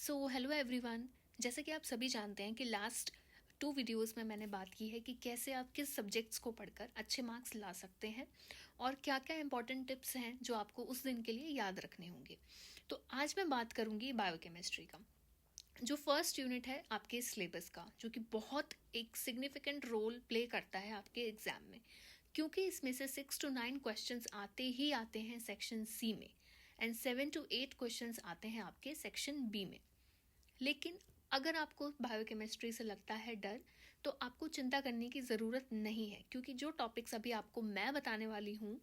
So hello everyone. जैसे कि आप सभी जानते हैं कि लास्ट 2 वीडियोस में मैंने बात की है कि कैसे आप किस सब्जेक्ट्स को पढ़कर अच्छे मार्क्स ला सकते हैं और क्या क्या इंपॉर्टेंट टिप्स हैं जो आपको उस दिन के लिए याद रखने होंगे। तो आज मैं बात करूंगी बायोकेमिस्ट्री का, जो फर्स्ट यूनिट है आपके सिलेबस का, जो कि बहुत एक सिग्निफिकेंट रोल प्ले करता है आपके एग्जाम में, क्योंकि इसमें से 6 to 9 क्वेश्चंस आते ही आते हैं सेक्शन सी में एंड 7 to 8 क्वेश्चंस आते हैं आपके सेक्शन बी में। लेकिन अगर आपको बायोकेमिस्ट्री से लगता है डर, तो आपको चिंता करने की ज़रूरत नहीं है, क्योंकि जो टॉपिक्स अभी आपको मैं बताने वाली हूँ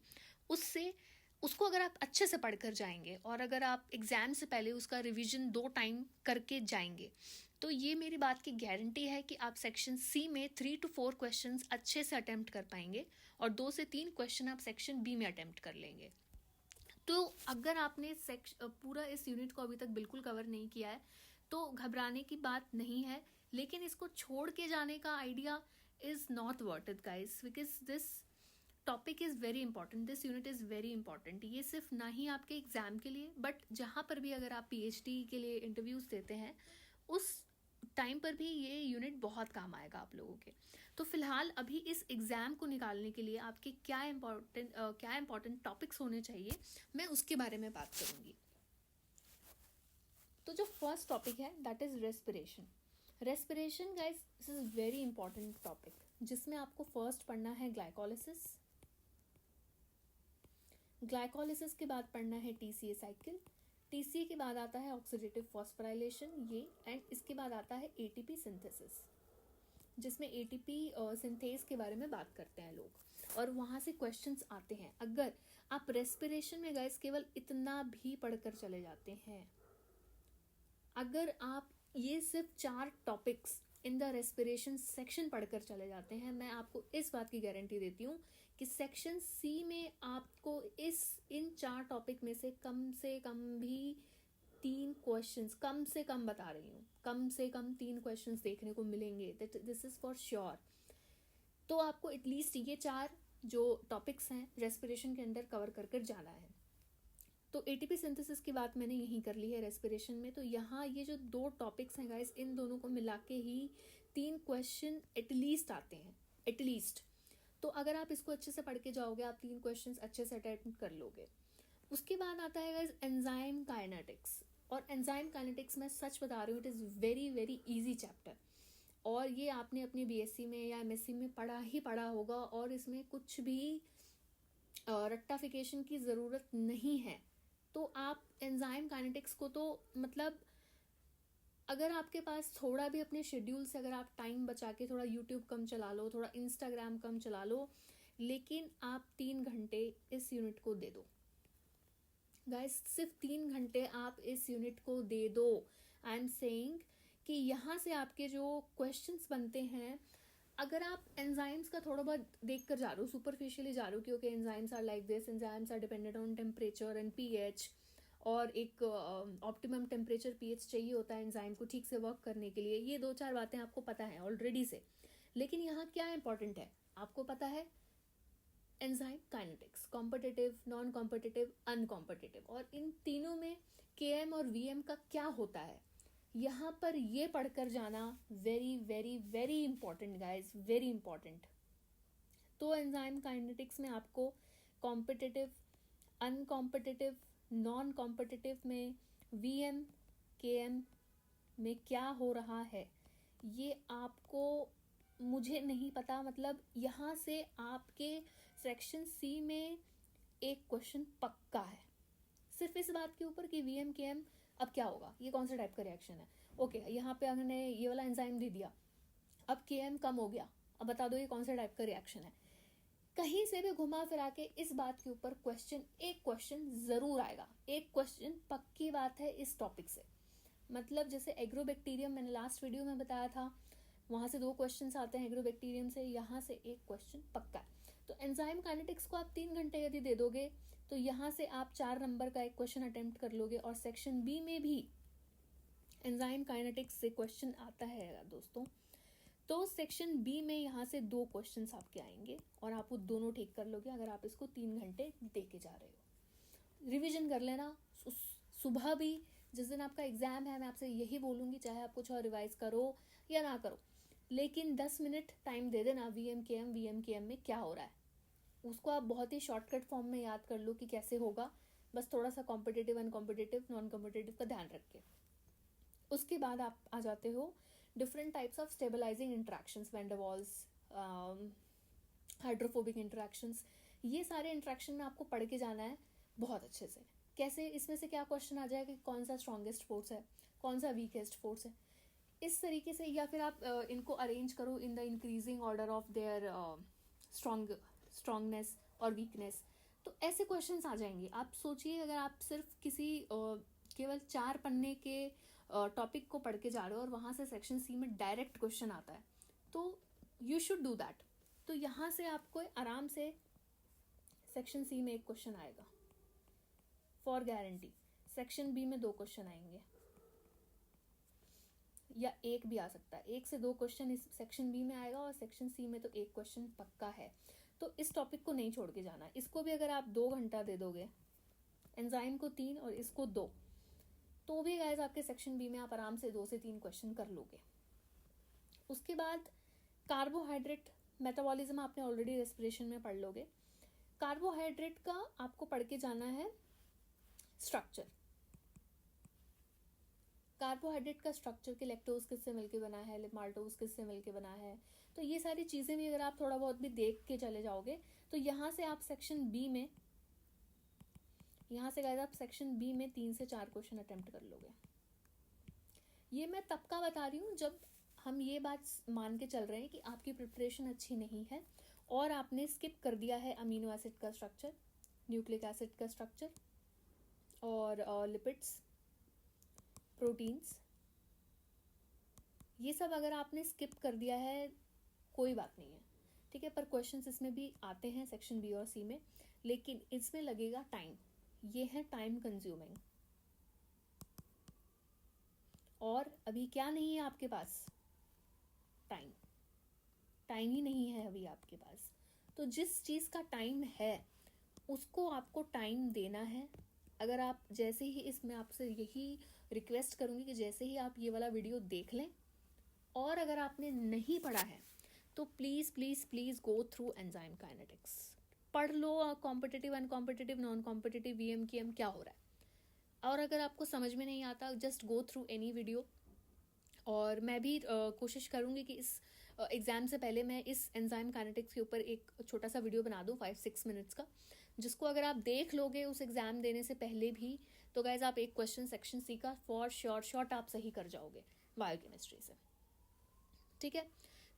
उसको अगर आप अच्छे से पढ़कर जाएंगे और अगर आप एग्ज़ाम से पहले उसका रिवीजन 2 टाइम करके जाएंगे, तो ये मेरी बात की गारंटी है कि आप सेक्शन सी में 3 to 4 क्वेश्चंस अच्छे से अटेम्प्ट कर पाएंगे और 2 से 3 क्वेश्चन आप सेक्शन बी में अटेम्प्ट कर लेंगे। तो अगर आपने पूरा इस यूनिट को अभी तक बिल्कुल कवर नहीं किया है तो घबराने की बात नहीं है, लेकिन इसको छोड़ के जाने का idea is not worth it guys, because this topic is very important, this unit is very important. ये सिर्फ ना ही आपके एग्जाम के लिए, बट जहाँ पर भी अगर आप पीएचडी के लिए इंटरव्यूज देते हैं उस टाइम पर भी ये यूनिट बहुत काम आएगा आप लोगों के। तो फिलहाल अभी इस एग्ज़ाम को निकालने के लिए आपके क्या इंपॉर्टेंट टॉपिक्स होने चाहिए, मैं उसके बारे में बात करूँगी। तो जो फर्स्ट टॉपिक है that is respiration. Respiration guys, this is very important topic, जिसमें आपको फर्स्ट पढ़ना है ग्लाइकोलिसिस। ग्लाइकोलिसिस के बाद पढ़ना है टीसीए साइकिल। टीसीए के बाद आता है ऑक्सीडेटिव फॉस्फोराइलेशन ये, एंड इसके बाद आता है एटीपी सिंथेसिस, जिसमें एटीपी सिंथेस के बारे में बात करते हैं लोग, और वहाँ से क्वेश्चंस आते हैं। अगर आप रेस्पिरेशन में गाइस केवल इतना भी पढ़कर चले जाते हैं, अगर आप ये सिर्फ 4 topics in the respiration section पढ़कर चले जाते हैं, मैं आपको इस बात की गारंटी देती हूँ कि सेक्शन सी में आपको इन 4 टॉपिक में से कम भी 3 क्वेश्चंस, कम से कम बता रही हूँ, कम से कम 3 क्वेश्चंस देखने को मिलेंगे, दिस इज फॉर श्योर। तो आपको एटलीस्ट ये 4 जो टॉपिक्स हैं रेस्पिरेशन के अंदर कवर कर जाना है। तो एटीपी सिंथेसिस की बात मैंने यहीं कर ली है रेस्पिरेशन में। तो यहाँ ये जो 2 टॉपिक्स हैं गाइस, इन दोनों को मिला के ही 3 क्वेश्चन एटलीस्ट आते हैं, एटलीस्ट। तो अगर आप इसको अच्छे से पढ़ के जाओगे, आप 3 क्वेश्चंस अच्छे से अटेम्प्ट कर लोगे। उसके बाद आता है गाइस एंजाइम काइनेटिक्स, और एंजाइम काइनेटिक्स मैं सच बता रही हूँ, it is very very easy chapter, और ये आपने अपनी बीएससी में या एमएससी में पढ़ा होगा, और इसमें कुछ भी रट्टाफिकेशन की ज़रूरत नहीं है। तो आप एंजाइम काइनेटिक्स को तो मतलब अगर आपके पास थोड़ा भी अपने शेड्यूल से अगर आप टाइम बचा के थोड़ा यूट्यूब कम चला लो, थोड़ा इंस्टाग्राम कम चला लो, लेकिन आप 3 घंटे इस यूनिट को दे दो गाइस, सिर्फ 3 घंटे आप इस यूनिट को दे दो। आई एम सेइंग कि यहाँ से आपके जो क्वेश्चंस बनते हैं, अगर आप एंजाइम्स का थोड़ा बहुत देख कर जा रहे हो, सुपरफिशियली जा रहे हो कि okay enzymes are like this, enzymes are dependent on temperature and pH, और एक ऑप्टिमम टेम्परेचर पीएच चाहिए होता है एंजाइम को ठीक से वर्क करने के लिए, ये 2-4 बातें आपको पता है ऑलरेडी से। लेकिन यहाँ क्या इंपॉर्टेंट है आपको पता है, enzyme kinetics, competitive, non competitive, uncompetitive, और इन तीनों में केएम और वीएम का क्या होता है, यहाँ पर ये पढ़कर जाना very very very important guys, very important. तो एंजाइम काइनेटिक्स में आपको कॉम्पिटिटिव, अनकॉम्पिटिटिव, नॉन कॉम्पिटिटिव में वीएम केएम में क्या हो रहा है ये आपको, मुझे नहीं पता, मतलब यहाँ से आपके सेक्शन सी में एक क्वेश्चन पक्का है सिर्फ इस बात के ऊपर कि वीएम केएम अब क्या होगा, ये कौन सा टाइप का रिएक्शन है। ओके, यहाँ पे हमने ये वाला एंजाइम दे दिया, अब केएम कम हो गया, अब बता दो ये कौन सा टाइप का रिएक्शन है। कहीं से भी घुमा फिरा के इस बात के ऊपर एक क्वेश्चन जरूर आएगा, एक क्वेश्चन पक्की बात है इस टॉपिक से। मतलब जैसे एग्रोबैक्टीरियम मैंने लास्ट वीडियो में बताया था, वहां से 2 क्वेश्चन आते हैं एग्रोबैक्टीरियम से, यहाँ से एक क्वेश्चन पक्का है। तो एंजाइम काइनेटिक्स को आप 3 घंटे यदि दे दोगे तो यहाँ से आप 4 नंबर का एक क्वेश्चन अटेम्प्ट कर लोगे, और सेक्शन बी में भी एंजाइम काइनेटिक्स से क्वेश्चन आता है दोस्तों। तो सेक्शन बी में यहाँ से 2 क्वेश्चन आपके आएंगे और आप वो दोनों ठीक कर लोगे अगर आप इसको 3 घंटे दे के जा रहे हो। रिविजन कर लेना, सुबह भी जिस दिन आपका एग्ज़ाम है मैं आपसे यही बोलूँगी, चाहे आप कुछ और रिवाइज करो या ना करो, लेकिन 10 मिनट टाइम दे देना वीएमकेएम में क्या हो रहा है उसको आप बहुत ही शॉर्टकट फॉर्म में याद कर लो कि कैसे होगा, बस थोड़ा सा कॉम्पिटिटिव अनकॉम्पिटिटिव नॉन कॉम्पिटिटिव का ध्यान रख के। उसके बाद आप आ जाते हो different types of stabilising interactions, van der Waals, hydrophobic interactions, ये सारे इंट्रैक्शन में आपको पढ़ के जाना है बहुत अच्छे से। कैसे, इसमें से क्या क्वेश्चन आ जाएगा कि कौन सा स्ट्रॉन्गेस्ट फोर्स है, कौन सा वीकेस्ट फोर्स है, इस तरीके से। या फिर आप इनको अरेंज करो in the increasing order of their strongness और वीकनेस, तो ऐसे क्वेश्चंस आ जाएंगे। आप सोचिए अगर आप सिर्फ किसी केवल 4 पन्ने के टॉपिक को पढ़ के जा रहे हो और वहाँ से सेक्शन सी में डायरेक्ट क्वेश्चन आता है, तो यू शुड डू दैट। तो यहाँ से आपको आराम से सेक्शन सी में एक क्वेश्चन आएगा फॉर गारंटी, सेक्शन बी में 2 क्वेश्चन आएंगे या 1 भी आ सकता है, 1 से 2 क्वेश्चन इस सेक्शन बी में आएगा और सेक्शन सी में तो 1 क्वेश्चन पक्का है। तो इस टॉपिक को नहीं छोड़ के जाना। इसको भी अगर आप 2 घंटा दे दोगे, एंजाइम को 3 और इसको 2, तो भी गाइस आपके सेक्शन बी में आप आराम से 2 से 3 क्वेश्चन कर लोगे। उसके बाद कार्बोहाइड्रेट मेटाबॉलिज्म आपने ऑलरेडी रेस्पिरेशन में पढ़ लोगे। कार्बोहाइड्रेट का आपको पढ़ के जाना है स्ट्रक्चर। कार्बोहाइड्रेट का स्ट्रक्चर कि लैक्टोज किससे मिलके बना है, माल्टोज किससे मिलके बना है, तो ये सारी चीज़ें भी अगर आप थोड़ा बहुत भी देख के चले जाओगे तो यहाँ से आप सेक्शन बी में, यहाँ से गाइस आप सेक्शन बी में 3 से 4 क्वेश्चन अटेम्प्ट कर लोगे। ये मैं तब का बता रही हूँ जब हम ये बात मान के चल रहे हैं कि आपकी प्रिपरेशन अच्छी नहीं है और आपने स्किप कर दिया है अमीनो एसिड का स्ट्रक्चर, न्यूक्लिक एसिड का स्ट्रक्चर और लिपिड्स, प्रोटीन्स, ये सब अगर आपने स्किप कर दिया है कोई बात नहीं है, ठीक है। पर क्वेश्चंस इसमें भी आते हैं सेक्शन बी और सी में, लेकिन इसमें लगेगा टाइम, ये है टाइम कंज्यूमिंग। और अभी क्या नहीं है आपके पास, टाइम ही नहीं है अभी आपके पास। तो जिस चीज़ का टाइम है उसको आपको टाइम देना है। अगर आप जैसे ही, इसमें आपसे यही रिक्वेस्ट करूँगी कि जैसे ही आप ये वाला वीडियो देख लें और अगर आपने नहीं पढ़ा है तो please please please go through enzyme kinetics, पढ़ लो कॉम्पिटिटिव अनकॉम्पिटिटिव नॉन कॉम्पिटिटिव वीएमकेएम क्या हो रहा है। और अगर आपको समझ में नहीं आता, just go through any video. और मैं भी कोशिश करूँगी कि इस एग्ज़ाम से पहले मैं इस एंजाइम काइनेटिक्स के ऊपर एक छोटा सा वीडियो बना दूँ 5-6 मिनट्स का, जिसको अगर आप देख लोगे उस एग्ज़ाम देने से पहले भी तो गाइज आप एक क्वेश्चन सेक्शन सी का फॉर श्योर शॉर्ट आप सही कर जाओगे बायोकेमिस्ट्री से, ठीक है।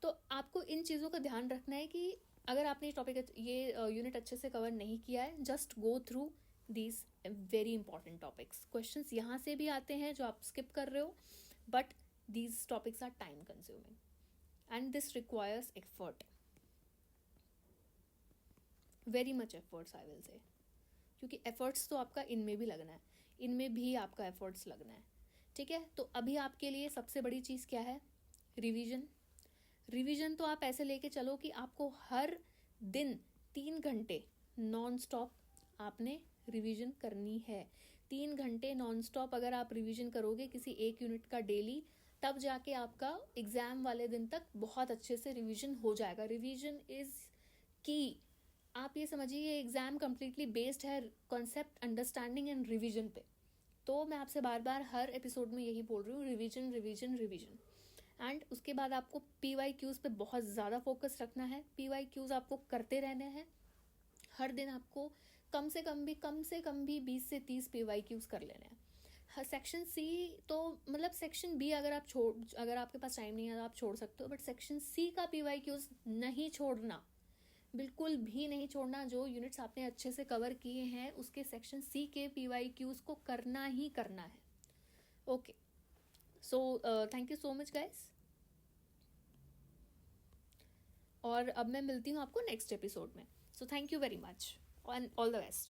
तो आपको इन चीज़ों का ध्यान रखना है कि अगर आपने ये यूनिट अच्छे से कवर नहीं किया है, just go through these very important topics. Questions यहाँ से भी आते हैं जो आप स्किप कर रहे हो, but these topics are time consuming and this requires effort, very much efforts I will say, क्योंकि efforts तो आपका इनमें भी लगना है, इनमें भी आपका efforts लगना है, ठीक है। तो अभी आपके लिए सबसे बड़ी चीज़ क्या है, रिवीजन तो आप ऐसे लेके चलो कि आपको हर दिन 3 घंटे नॉन स्टॉप आपने रिवीजन करनी है। 3 घंटे नॉन स्टॉप अगर आप रिवीजन करोगे किसी एक यूनिट का डेली, तब जाके आपका एग्ज़ाम वाले दिन तक बहुत अच्छे से रिवीजन हो जाएगा। रिवीजन इज़ की, आप ये समझिए ये एग्ज़ाम कम्प्लीटली बेस्ड है कॉन्सेप्ट अंडरस्टैंडिंग एंड रिवीजन पे। तो मैं आपसे बार बार हर एपिसोड में यही बोल रही हूँ, रिवीजन रिवीजन रिवीजन। एंड उसके बाद आपको PYQs पे बहुत ज़्यादा फोकस रखना है। PYQs आपको करते रहने हैं, हर दिन आपको कम से कम भी 20 से 30 PYQs कर लेने हैं। सेक्शन सी तो मतलब सेक्शन बी अगर आपके पास टाइम नहीं है तो आप छोड़ सकते हो, बट सेक्शन सी का PYQs नहीं छोड़ना, बिल्कुल भी नहीं छोड़ना। जो यूनिट्स आपने अच्छे से कवर किए हैं उसके सेक्शन सी के PYQs को करना ही करना है। Okay, so thank you so much guys, और अब मैं मिलती हूँ आपको नेक्स्ट एपिसोड में। So thank you very much and all the best.